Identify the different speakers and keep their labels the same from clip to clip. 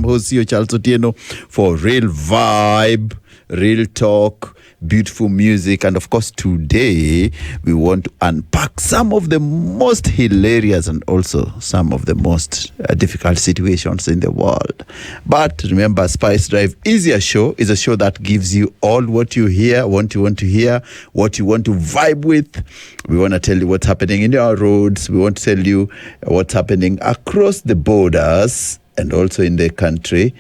Speaker 1: host, CEO Charles Otieno, for real vibe, real talk, beautiful music. And of course, today we want to unpack some of the most hilarious and also some of the most difficult situations in the world. But remember, Spice Drive is a show that gives you all what you hear, what you want to hear, what you want to vibe with. We want to tell you what's happening in our roads. We want to tell you what's happening across the borders and also in the country.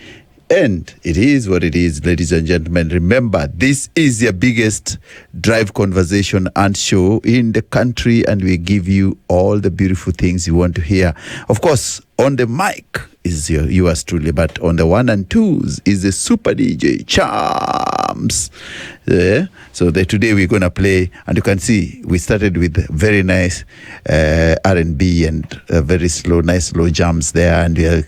Speaker 1: And it is what it is, ladies and gentlemen. Remember, this is your biggest drive conversation and show in the country, and we give you all the beautiful things you want to hear. Of course, on the mic is yours truly, but on the one and twos is the super DJ Charms. Yeah. So today we're going to play, and you can see we started with very nice R&B and very nice slow jams there. And we are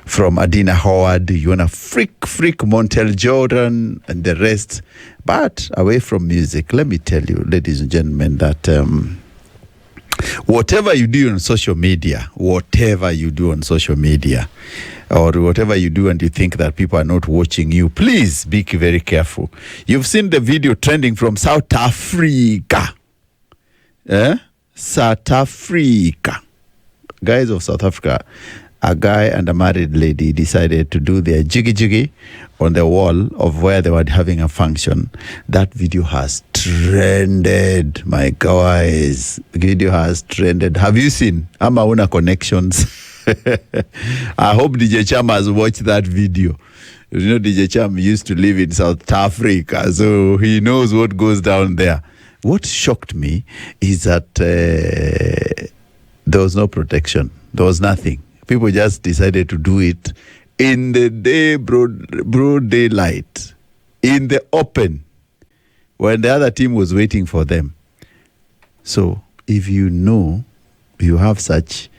Speaker 1: from Adina Howard, you want to freak Montel Jordan and the rest. But away from music, let me tell you, ladies and gentlemen, that whatever you do on social media, or whatever you do and you think that people are not watching you, please be very careful. You've seen the video trending from South Africa. South Africa. Guys of South Africa, a guy and a married lady decided to do their jiggy on the wall of where they were having a function. That video has trended, my guys. Video has trended. Have you seen? I'm Una Connections. I hope DJ Cham has watched that video. You know, DJ Cham used to live in South Africa, so he knows what goes down there. What shocked me is that there was no protection. There was nothing. People just decided to do it in the day, broad daylight, in the open, when the other team was waiting for them. So if you know you have such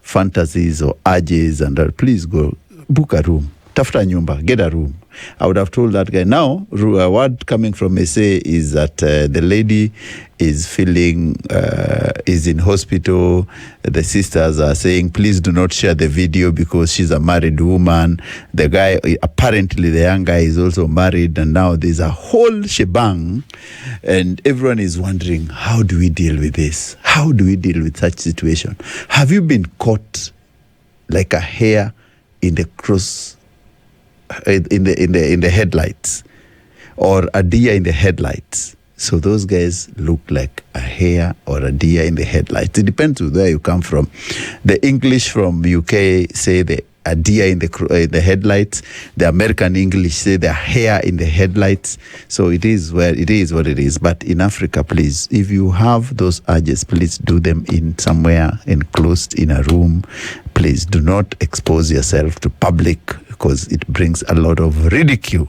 Speaker 1: fantasies or urges, and please go book a room. Tafuta nyumba, get a room. I would have told that guy. Now, a word coming from SA is that the lady is is in hospital. The sisters are saying, please do not share the video because she's a married woman. The guy, apparently the young guy is also married, and now there's a whole shebang. And everyone is wondering, how do we deal with this? How do we deal with such situation? Have you been caught like a hare in the in the headlights, or a deer in the headlights? So those guys look like a hare or a deer in the headlights. It depends on where you come from. The English from UK say a deer in the headlights. The American English say the hare in the headlights. So it is what it is. But in Africa, please, if you have those urges, please do them in somewhere enclosed in a room. Please do not expose yourself to public, because it brings a lot of ridicule.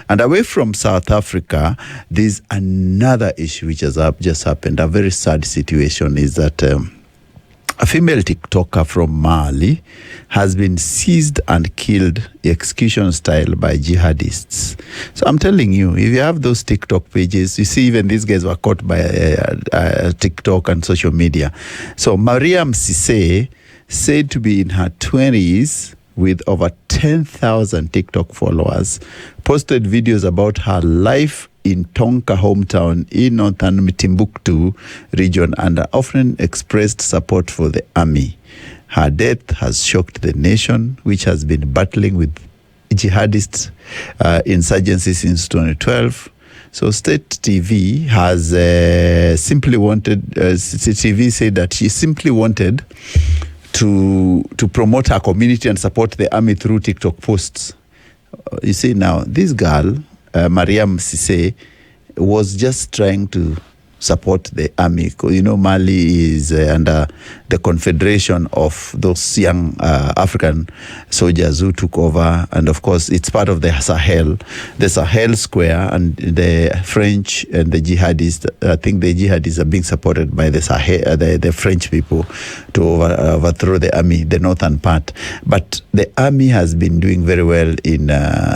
Speaker 1: And away from South Africa, there's another issue which has just happened. A very sad situation is that a female TikToker from Mali has been seized and killed execution style by jihadists. So I'm telling you, if you have those TikTok pages, you see even these guys were caught by TikTok and social media. So Mariam Cisse, said to be in her 20s, with over 10,000 TikTok followers, posted videos about her life in Tonka hometown in northern Timbuktu region, and often expressed support for the army. Her death has shocked the nation, which has been battling with jihadist insurgency since 2012. So State TV has TV said that she simply wanted to promote her community and support the army through TikTok posts. You see now, this girl, Mariam Cisse, was just trying to support the army. You know, Mali is under the confederation of those young African soldiers who took over. And of course, it's part of the Sahel Square, and the French and the jihadists. I think the jihadists are being supported by the Sahel, the French people, to overthrow the army, the northern part. But the army has been doing very well in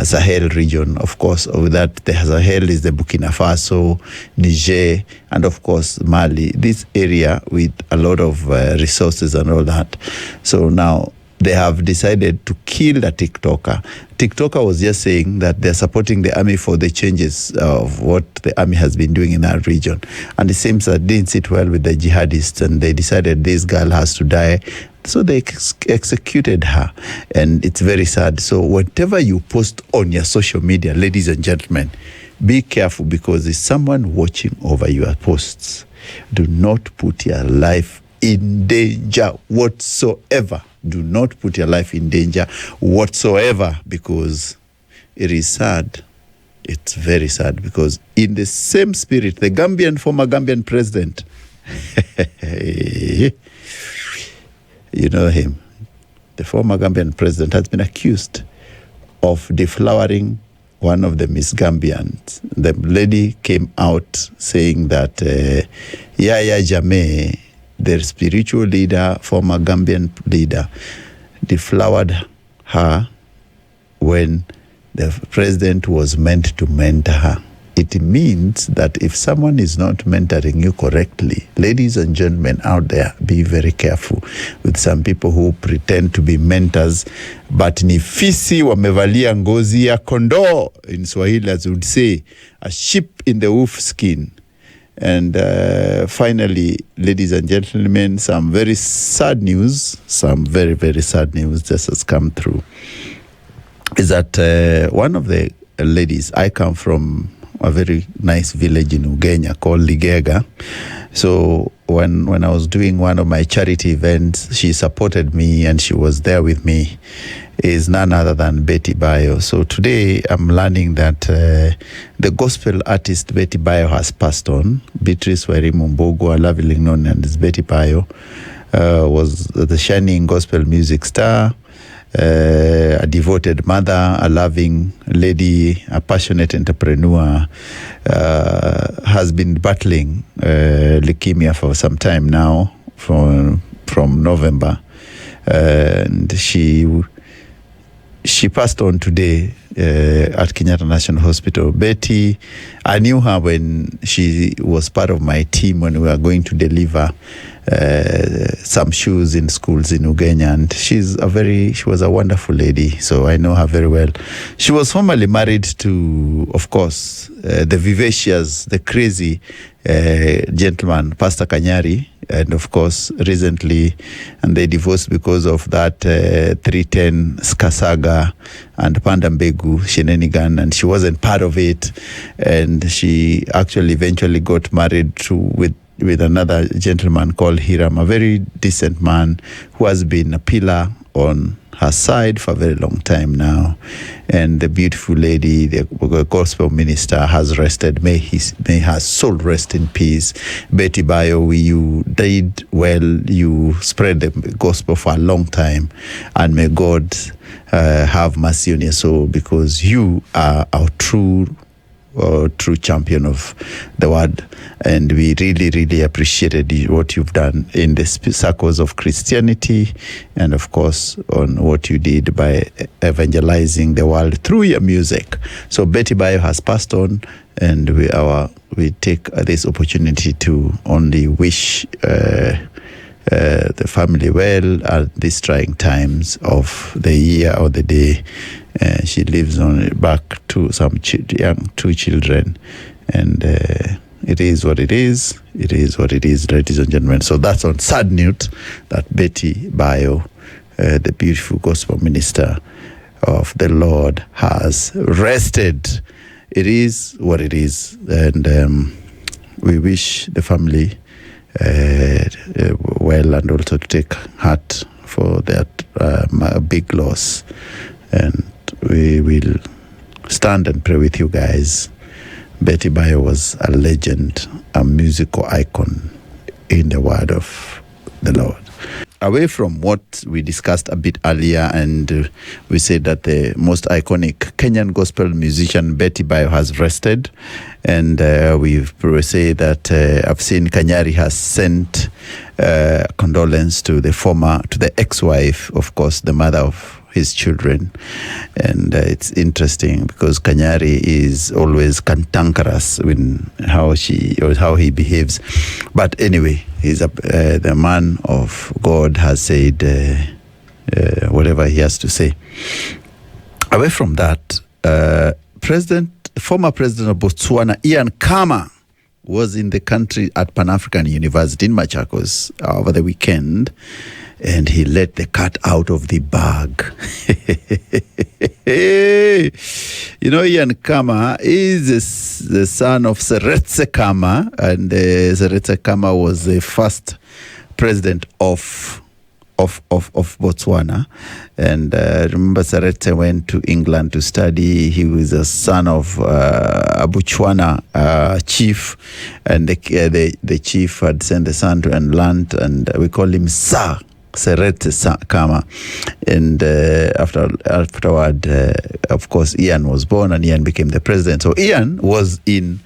Speaker 1: Sahel region. Of course, with that, the Sahel is the Burkina Faso, Niger, and of course Mali. This area with a lot of resources and all that. So now they have decided to kill a TikToker. TikToker was just saying that they're supporting the army for the changes of what the army has been doing in our region. And it seems that didn't sit well with the jihadists, and they decided this girl has to die. So they executed her, and it's very sad. So whatever you post on your social media, ladies and gentlemen, be careful, because there's someone watching over your posts. Do not put your life in danger whatsoever. Do not put your life in danger whatsoever, because it is sad. It's very sad, because in the same spirit, the former Gambian president, you know him, the former Gambian president has been accused of deflowering one of the Miss Gambians. The lady came out saying that Yaya Jammeh, their spiritual leader, former Gambian leader, deflowered her when the president was meant to mentor her. It means that if someone is not mentoring you correctly, ladies and gentlemen out there, be very careful with some people who pretend to be mentors, but ni fisi wamevalia ngozi ya kondoo, in Swahili as would say, a sheep in the wolf skin. And finally, ladies and gentlemen, some very sad news, some very, very sad news just has come through, is that one of the ladies, I come from a very nice village in Ugenya called Ligega. So when I was doing one of my charity events, she supported me and she was there with me, is none other than Betty Bayo. So today I'm learning that the gospel artist Betty Bayo has passed on. Beatrice Wairimu Mbogo, lovingly known as Betty Bayo, was the shining gospel music star, a devoted mother, a loving lady, a passionate entrepreneur, has been battling leukemia for some time now, from November, and she passed on today at Kenyatta National Hospital. Betty, I knew her when she was part of my team when we were going to deliver some shoes in schools in Ugenya, and she was a wonderful lady, so I know her very well. She was formerly married to, of course, the vivacious, the crazy gentleman, Pastor Kanyari, and of course recently, and they divorced because of that 310 Skasaga and Pandambegu shenanigan, and she wasn't part of it, and she actually eventually got married with another gentleman called Hiram, a very decent man who has been a pillar on her side for a very long time now. And the beautiful lady, the gospel minister, has rested. May her soul rest in peace. Betty Bayo, you did well. You spread the gospel for a long time, and may God have mercy on your soul, because you are our true champion of the word, and we really, really appreciated what you've done in the circles of Christianity, and of course on what you did by evangelizing the world through your music. So Betty Bayo has passed on, and we take this opportunity to only wish the family well at these trying times of the year or the day. She lives on back to some two children, and it is what it is. It is what it is, ladies and gentlemen. So that's on sad note that Betty Bayo, the beautiful gospel minister of the Lord, has rested. It is what it is, and we wish the family well, and also to take heart for that big loss, and we will stand and pray with you guys. Betty Bayo was a legend, a musical icon in the word of the Lord. Away from what we discussed a bit earlier, and we said that the most iconic Kenyan gospel musician Betty Bayo has rested, and we've said that I've seen Kanyari has sent condolence to the ex-wife, of course, the mother of his children. And it's interesting because Kanyari is always cantankerous in how he behaves. But anyway, he's the man of God has said whatever he has to say. Away from that, former president of Botswana, Ian Khama, was in the country at Pan-African University in Machakos over the weekend, and he let the cat out of the bag. You know, Ian Khama is the son of Seretse Khama, and Seretse Khama was the first president of Botswana. And remember, Seretse went to England to study. He was a son of a Botswana chief, and the chief had sent the son to land, and we call him Sir Seretse Khama. And afterward, of course, Ian was born, and Ian became the president. So Ian was in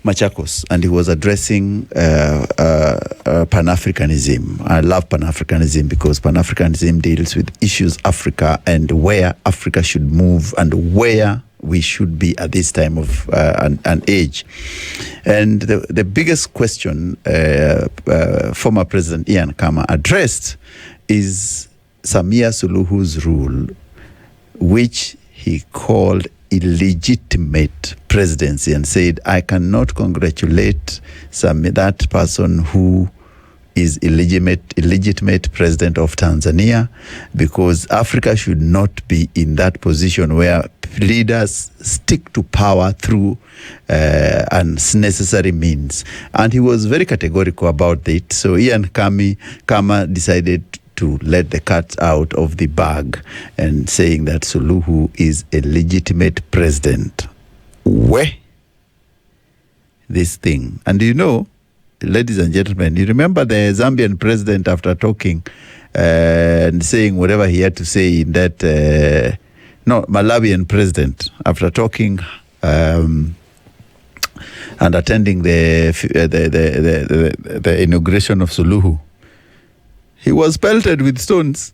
Speaker 1: Machakos, and he was addressing Pan-Africanism. I love Pan-Africanism because Pan-Africanism deals with issues Africa and where Africa should move and where we should be at this time of an age. And the biggest question former President Ian Khama addressed is Samia Suluhu's rule, which he called illegitimate presidency, and said, I cannot congratulate that person who is illegitimate president of Tanzania, because Africa should not be in that position where leaders stick to power through unnecessary means. And he was very categorical about it. So Ian Khama decided to let the cat out of the bag and saying that Suluhu is a legitimate president. Where? This thing. And you know, ladies and gentlemen, you remember the Zambian president after talking and saying whatever he had to say in that, Malawian president after talking and attending the inauguration of Suluhu. He was pelted with stones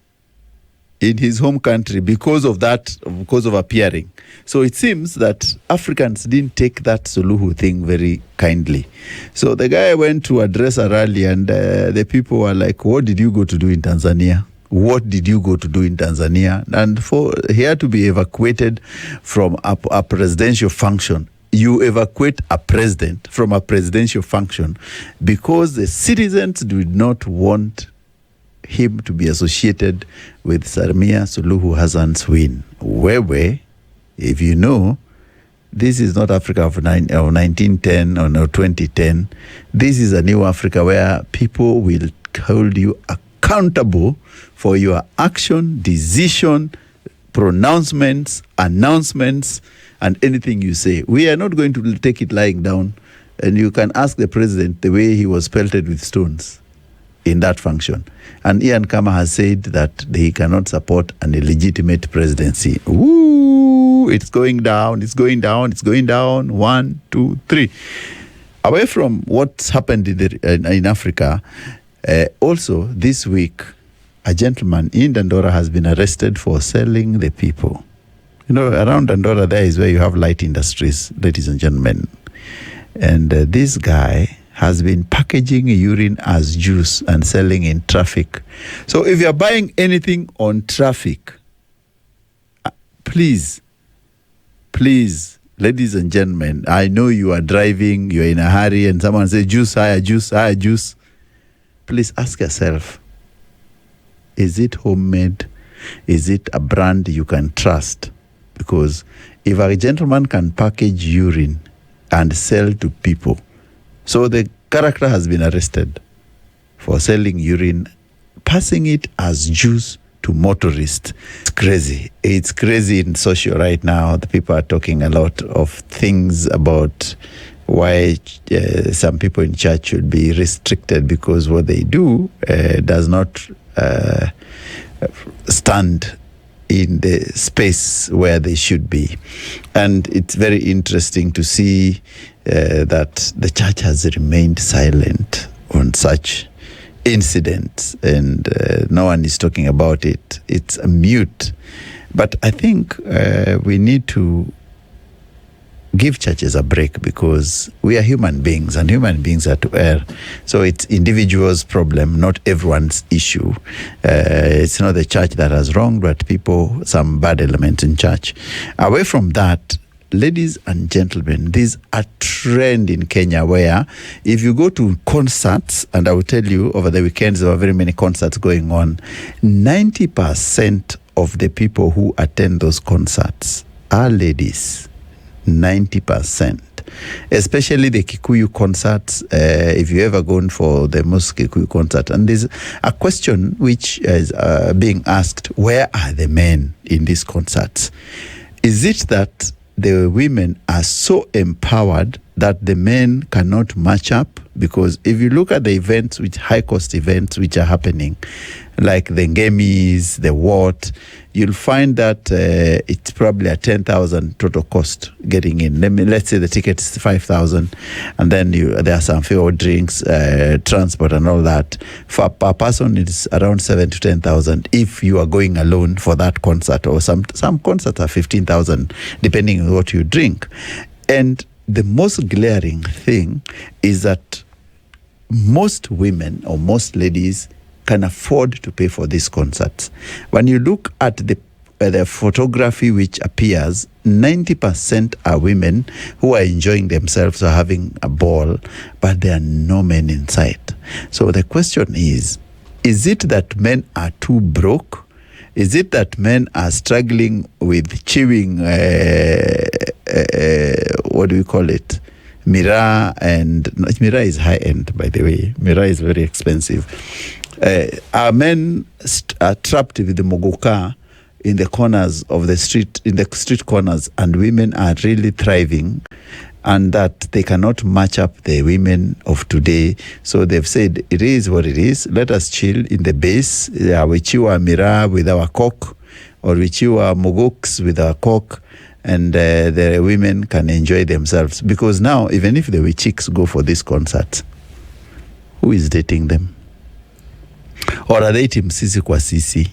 Speaker 1: in his home country because of appearing. So it seems that Africans didn't take that Suluhu thing very kindly. So the guy went to address a rally, and the people were like, what did you go to do in Tanzania? What did you go to do in Tanzania? And he had to be evacuated from a presidential function. You evacuate a president from a presidential function because the citizens did not want him to be associated with Samia Suluhu Hassan's win. Where, if you know, this is not Africa of 1910 or 2010. This is a new Africa where people will hold you accountable for your action, decision, pronouncements, announcements, and anything you say. We are not going to take it lying down. And you can ask the president the way he was pelted with stones in that function. And Ian Khama has said that he cannot support an illegitimate presidency. Ooh, it's going down, it's going down, it's going down. 1, 2, 3. Away from what's happened in Africa, also this week, a gentleman in Dandora has been arrested for selling the people. You know, around Dandora, there is where you have light industries, ladies and gentlemen. And this guy has been packaging urine as juice and selling in traffic. So if you're buying anything on traffic, please, ladies and gentlemen, I know you are driving, you're in a hurry, and someone says, juice, higher juice, higher juice. Please ask yourself, is it homemade? Is it a brand you can trust? Because if a gentleman can package urine and sell to people, so the character has been arrested for selling urine, passing it as juice to motorists. It's crazy. It's crazy in social right now. The people are talking a lot of things about why some people in church should be restricted because what they do does not stand in the space where they should be. And it's very interesting to see that the church has remained silent on such incidents, and no one is talking about it. It's a mute. But I think we need to give churches a break, because we are human beings and human beings are to err. So it's individuals' problem, not everyone's issue. It's not the church that has wronged, but people, some bad elements in church. Away from that, ladies and gentlemen, there's a trend in Kenya where if you go to concerts, and I will tell you over the weekends there were very many concerts going on, 90% of the people who attend those concerts are ladies. 90%, especially the Kikuyu concerts. If you ever gone for the most Kikuyu concert, and there's a question which is being asked: where are the men in these concerts? Is it that the women are so empowered that the men cannot match up? Because if you look at the events, which high cost events which are happening, like the Gamies, the what, you'll find that it's probably a 10,000 total cost getting in. Let's say the ticket is 5,000, and then there are some fuel, drinks, transport, and all that. For per person, it's around 7,000 to 10,000 if you are going alone for that concert, or some concerts are 15,000 depending on what you drink. And the most glaring thing is that most women or most ladies can afford to pay for these concerts. When you look at the photography which appears, 90% are women who are enjoying themselves or having a ball, but there are no men inside. So the question is it that men are too broke? Is it that men are struggling with chewing, what do we call it? Miraa, and Miraa is high end, by the way. Miraa is very expensive. Our men are trapped with the mogoka in the corners of the street, in the street corners, and women are really thriving, and that they cannot match up the women of today. So they've said, it is what it is. Let us chill in the base. We chew our Miraa with our coke, or we chew our mogoks with our coke, and the women can enjoy themselves. Because now, even if the chicks go for this concert, who is dating them? Or are they Team Sisi kwa Sisi?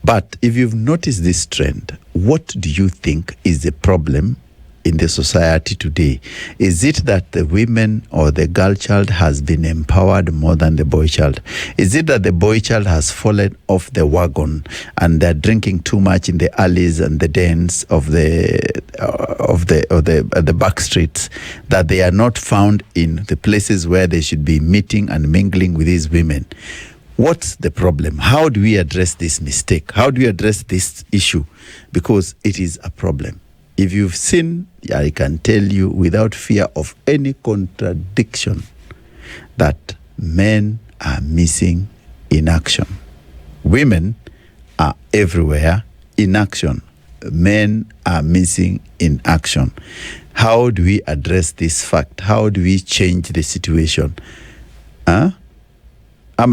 Speaker 1: But if you've noticed this trend, what do you think is the problem in the society today? Is it that the women or the girl child has been empowered more than the boy child? Is it that the boy child has fallen off the wagon and they're drinking too much in the alleys and the dens of the back streets, that they are not found in the places where they should be meeting and mingling with these women? What's the problem? How do we address this mistake? How do we address this issue? Because it is a problem. If you've seen, I can tell you without fear of any contradiction that men are missing in action. Women are everywhere in action. Men are missing in action. How do we address this fact? How do we change the situation?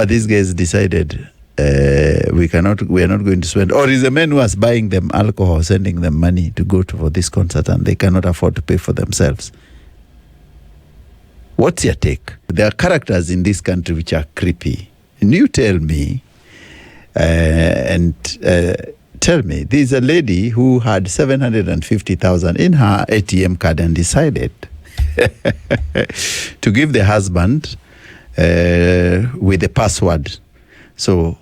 Speaker 1: These guys decided we are not going to spend, or is the man who is buying them alcohol sending them money to go for this concert and they cannot afford to pay for themselves? What's your take? There are characters in this country which are creepy. And you tell me, tell me, there's a lady who had 750,000 in her ATM card and decided to give the husband with the password. So,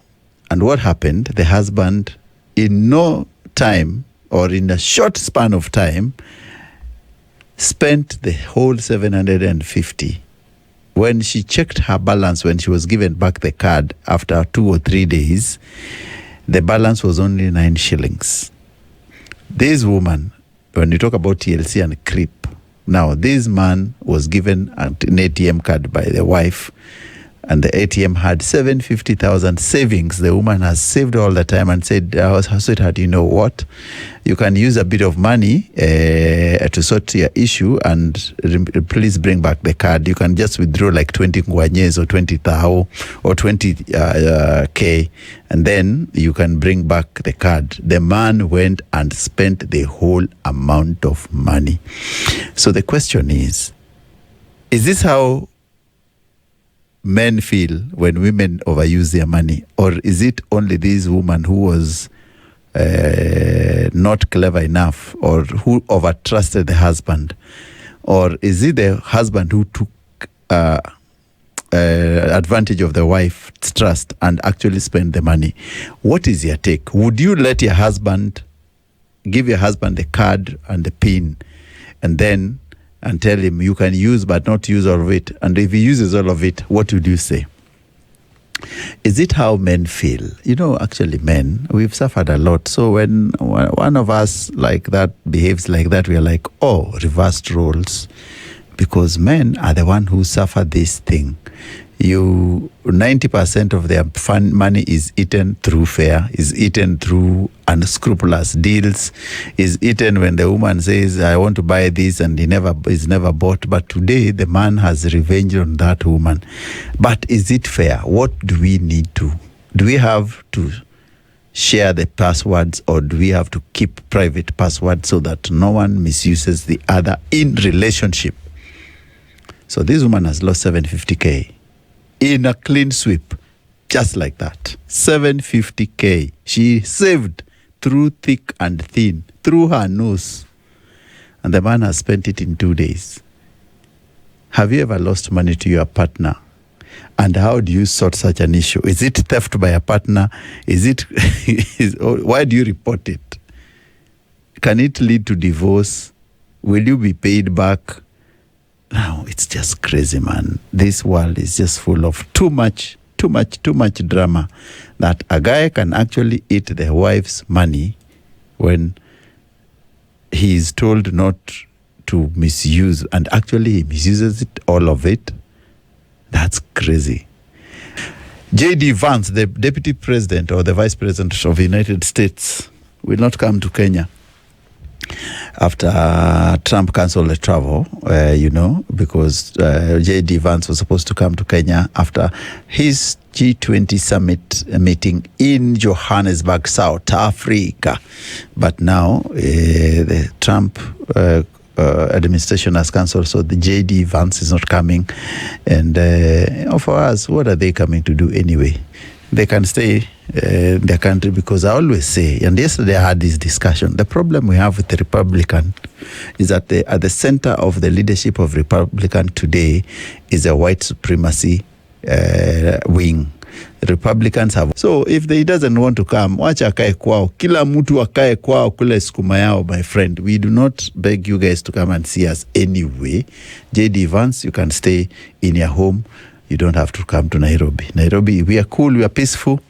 Speaker 1: and what happened? The husband, in no time, or in a short span of time, spent the whole 750. When she checked her balance, when she was given back the card after 2 or 3 days, the balance was only 9 shillings. This woman, when you talk about TLC and creep, now this man was given an ATM card by the wife, and the ATM had 750,000 savings. The woman has saved all the time and said, sweetheart, you know what? You can use a bit of money to sort your issue, and please bring back the card. You can just withdraw like 20 ngwanyes or 20 thao or 20 K, and then you can bring back the card. The man went and spent the whole amount of money. So the question is this how men feel when women overuse their money? Or is it only this woman who was not clever enough, or who overtrusted the husband? Or is it the husband who took advantage of the wife's trust and actually spent the money? What is your take? Would you let your husband, give your husband the card and the PIN and tell him you can use but not use all of it? And if he uses all of it, what would you say? Is it how men feel? Actually, men, we've suffered a lot. So when one of us like that behaves like that, we are like, oh, reversed roles. Because men are the one who suffer this thing. 90% of their fun money is eaten through fare, is eaten through unscrupulous deals, is eaten when the woman says, I want to buy this, and is never bought. But today, the man has revenge on that woman. But is it fair? What do we need to? Do we have to share the passwords, or do we have to keep private passwords so that no one misuses the other in relationship? So this woman has lost 750K. In a clean sweep, just like that. 750K. She saved through thick and thin, through her nose. And the man has spent it in 2 days. Have you ever lost money to your partner? And how do you sort such an issue? Is it theft by a partner? Why do you report it? Can it lead to divorce? Will you be paid back? Now, it's just crazy, man. This world is just full of too much drama, that a guy can actually eat the wife's money when he is told not to misuse, and actually he misuses it, all of it. That's crazy. J.D. Vance, the deputy president or the vice president of the United States, will not come to Kenya after Trump canceled the travel, because J.D. Vance was supposed to come to Kenya after his G20 summit meeting in Johannesburg, South Africa. But now the Trump administration has cancelled, so the J.D. Vance is not coming. And for us, what are they coming to do anyway? They can stay in their country, because I always say, and yesterday I had this discussion, the problem we have with the Republican is that at the center of the leadership of Republican today is a white supremacy wing. The Republicans have. So if he doesn't want to come, wacha akae kwao. Kila mtu akae kwao kule sukuma yao, my friend. We do not beg you guys to come and see us anyway. J.D. Vance, you can stay in your home. You don't have to come to Nairobi. Nairobi, we are cool, we are peaceful.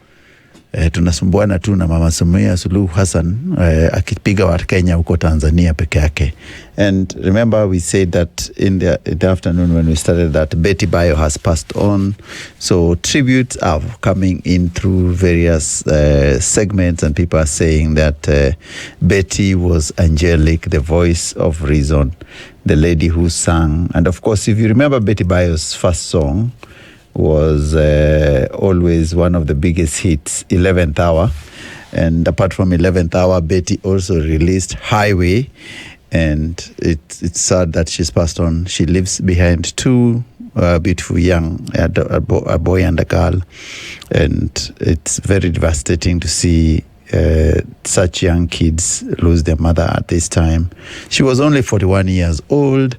Speaker 1: Tunasumbuana tu na Mama Samia Suluhu Hassan akipiga wa Kenya huko Tanzania peke yake. And remember, we said that in the afternoon when we started that Betty Bayo has passed on. So tributes are coming in through various segments, and people are saying that Betty was angelic, the voice of reason, the lady who sang. And of course, if you remember, Betty Bayo's first song was always one of the biggest hits, 11th Hour. And apart from 11th Hour, Betty also released Highway. And it's sad that she's passed on. She leaves behind two beautiful young, a boy and a girl. And it's very devastating to see such young kids lose their mother at this time. She was only 41 years old,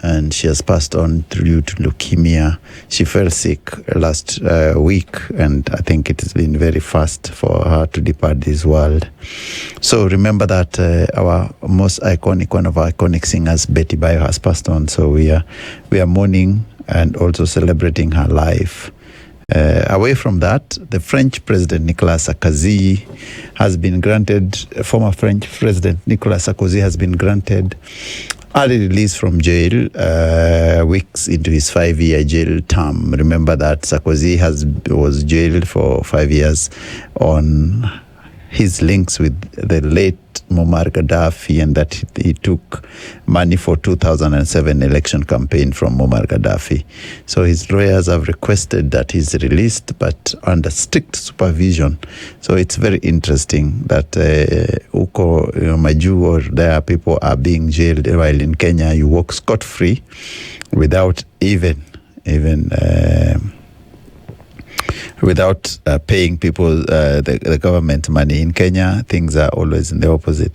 Speaker 1: and she has passed on due to leukemia. She fell sick last week, and I think it has been very fast for her to depart this world. So remember that our most iconic, one of our iconic singers, Betty Bayo, has passed on. So we are mourning and also celebrating her life. Away from that, the French President Nicolas Sarkozy has been granted, former French President Nicolas Sarkozy has been granted early release from jail, weeks into his 5-year jail term. Remember that Sarkozy was jailed for 5 years on his links with the late Muammar Gaddafi, and that he took money for 2007 election campaign from Muammar Gaddafi. So his lawyers have requested that he's released, but under strict supervision. So it's very interesting that uko Maju or there people are being jailed, while in Kenya you walk scot-free without even without paying people the government money. In Kenya, things are always in the opposite.